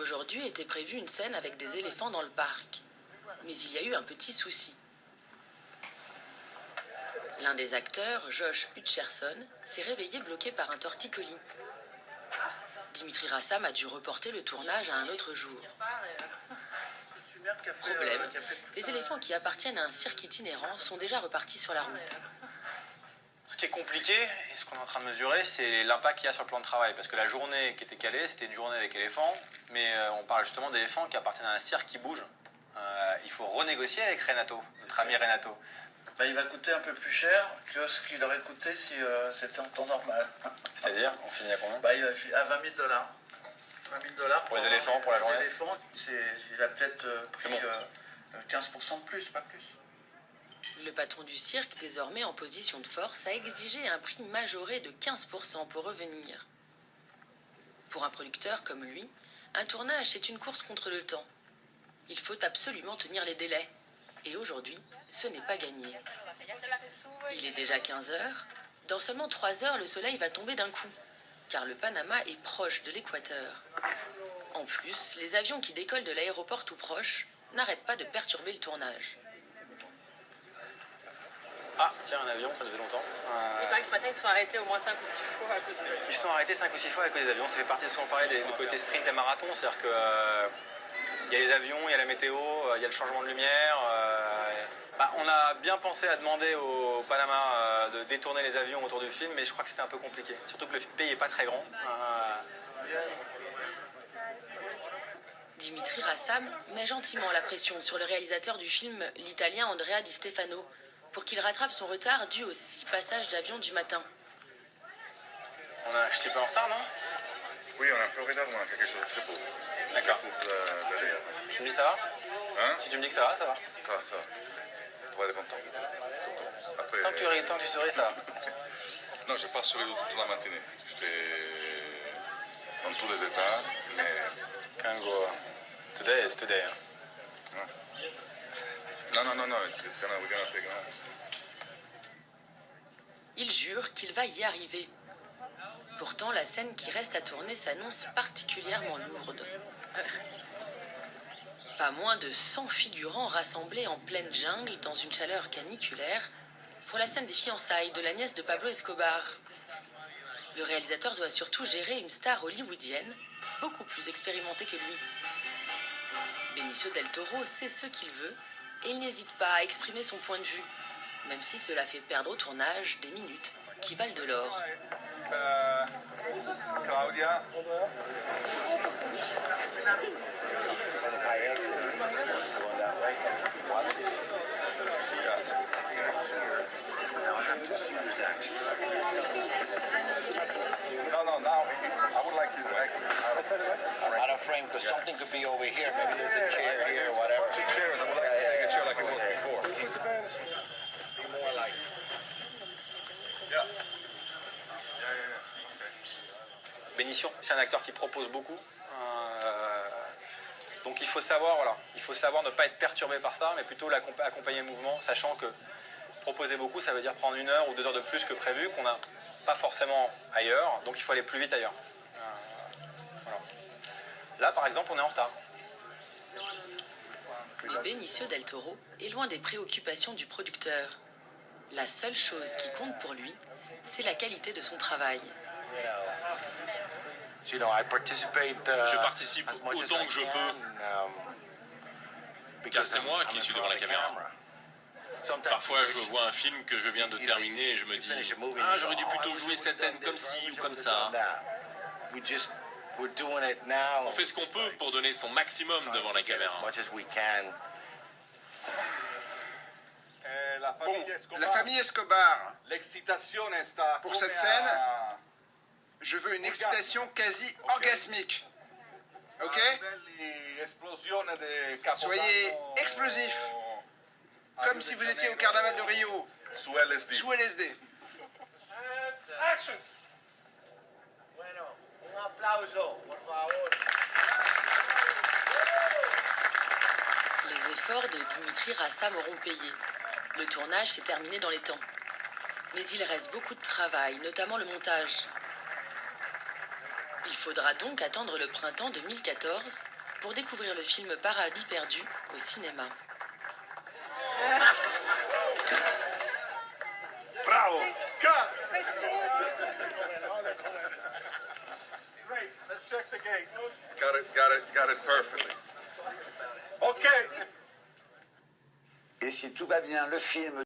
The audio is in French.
Aujourd'hui était prévue une scène avec des éléphants dans le parc. Mais il y a eu un petit souci. L'un des acteurs, Josh Hutcherson, s'est réveillé bloqué par un torticolis. Dimitri Rassam a dû reporter le tournage à un autre jour. Problème, les éléphants qui appartiennent à un cirque itinérant sont déjà repartis sur la route. Ce qui est compliqué, et ce qu'on est en train de mesurer, c'est l'impact qu'il y a sur le plan de travail. Parce que la journée qui était calée, c'était une journée avec éléphants, mais on parle justement d'éléphants qui appartiennent à un cirque qui bouge. Il faut renégocier avec Renato, notre ami Renato. Il va coûter un peu plus cher que ce qu'il aurait coûté si c'était en temps normal. C'est-à-dire, on finit à combien? Il va à $20 000. $20 pour les éléphants, pour la journée. Les éléphants, il a peut-être pris 15% de plus, pas plus. Le patron du cirque, désormais en position de force, a exigé un prix majoré de 15% pour revenir. Pour un producteur comme lui, un tournage, c'est une course contre le temps. Il faut absolument tenir les délais. Et aujourd'hui, ce n'est pas gagné. Il est déjà 15 heures. Dans seulement 3 heures, le soleil va tomber d'un coup, car le Panama est proche de l'équateur. En plus, les avions qui décollent de l'aéroport tout proche n'arrêtent pas de perturber le tournage. Ah, tiens, un avion, ça faisait longtemps. Il paraît que ce matin, ils se sont arrêtés au moins 5 ou 6 fois à cause de... Ils se sont arrêtés 5 ou 6 fois à cause des avions. Ça fait partie, souvent parler du côté sprint et marathon. C'est-à-dire que il y a les avions, il y a la météo, il y a le changement de lumière. On a bien pensé à demander au Panama de détourner les avions autour du film, mais je crois que c'était un peu compliqué. Surtout que le pays n'est pas très grand. Dimitri Rassam met gentiment la pression sur le réalisateur du film, l'italien Andrea Di Stefano, pour qu'il rattrape son retard dû aux 6 passages d'avion du matin. On a un petit peu en retard, non? Oui, on a un peu en retard, on a quelque chose de très beau. D'accord. Tu me dis ça va? Hein? Si tu me dis que ça va, ça va. Ça va, ça va. Tu vas être content. Surtout. Après, Tant que tu souris, ça va. Non, je n'ai pas souri toute la matinée. J'étais dans tous les états, mais... Kango. Today is today. Hein. Non, it's gonna take a moment. Il jure qu'il va y arriver. Pourtant, la scène qui reste à tourner s'annonce particulièrement lourde. Pas moins de 100 figurants rassemblés en pleine jungle dans une chaleur caniculaire pour la scène des fiançailles de la nièce de Pablo Escobar. Le réalisateur doit surtout gérer une star hollywoodienne beaucoup plus expérimentée que lui. Benicio del Toro sait ce qu'il veut et il n'hésite pas à exprimer son point de vue, même si cela fait perdre au tournage des minutes qui valent de l'or. Claudia. No, now I would like you to exit Out of frame, because something could be over here. Maybe there's a chair here, whatever. 2 chairs, I would like to take a chair like it was before. Be more like... Yeah. Benicio, c'est un acteur qui propose beaucoup. Donc il faut savoir, ne pas être perturbé par ça, mais plutôt accompagner le mouvement, sachant que proposer beaucoup, ça veut dire prendre 1 heure ou 2 heures de plus que prévu, qu'on n'a pas forcément ailleurs, donc il faut aller plus vite ailleurs. Voilà. Là, par exemple, on est en retard. Mais Benicio del Toro est loin des préoccupations du producteur. La seule chose qui compte pour lui, c'est la qualité de son travail. Je participe autant que je peux, car c'est moi qui suis devant la caméra. Parfois, je vois un film que je viens de terminer et je me dis « Ah, j'aurais dû plutôt jouer cette scène comme ci ou comme ça. » On fait ce qu'on peut pour donner son maximum devant la caméra. Bon, la famille Escobar. Pour cette scène, je veux une excitation quasi orgasmique. Ok? Soyez explosifs. Comme si vous étiez au carnaval de Rio. Sous LSD. Les efforts de Dimitri Rassam auront payé. Le tournage s'est terminé dans les temps. Mais il reste beaucoup de travail, notamment le montage. Il faudra donc attendre le printemps 2014 pour découvrir le film Paradis perdu au cinéma. Bravo! Cut! Great. Let's check the gate. Got it perfectly. Okay. Et si tout va bien, le film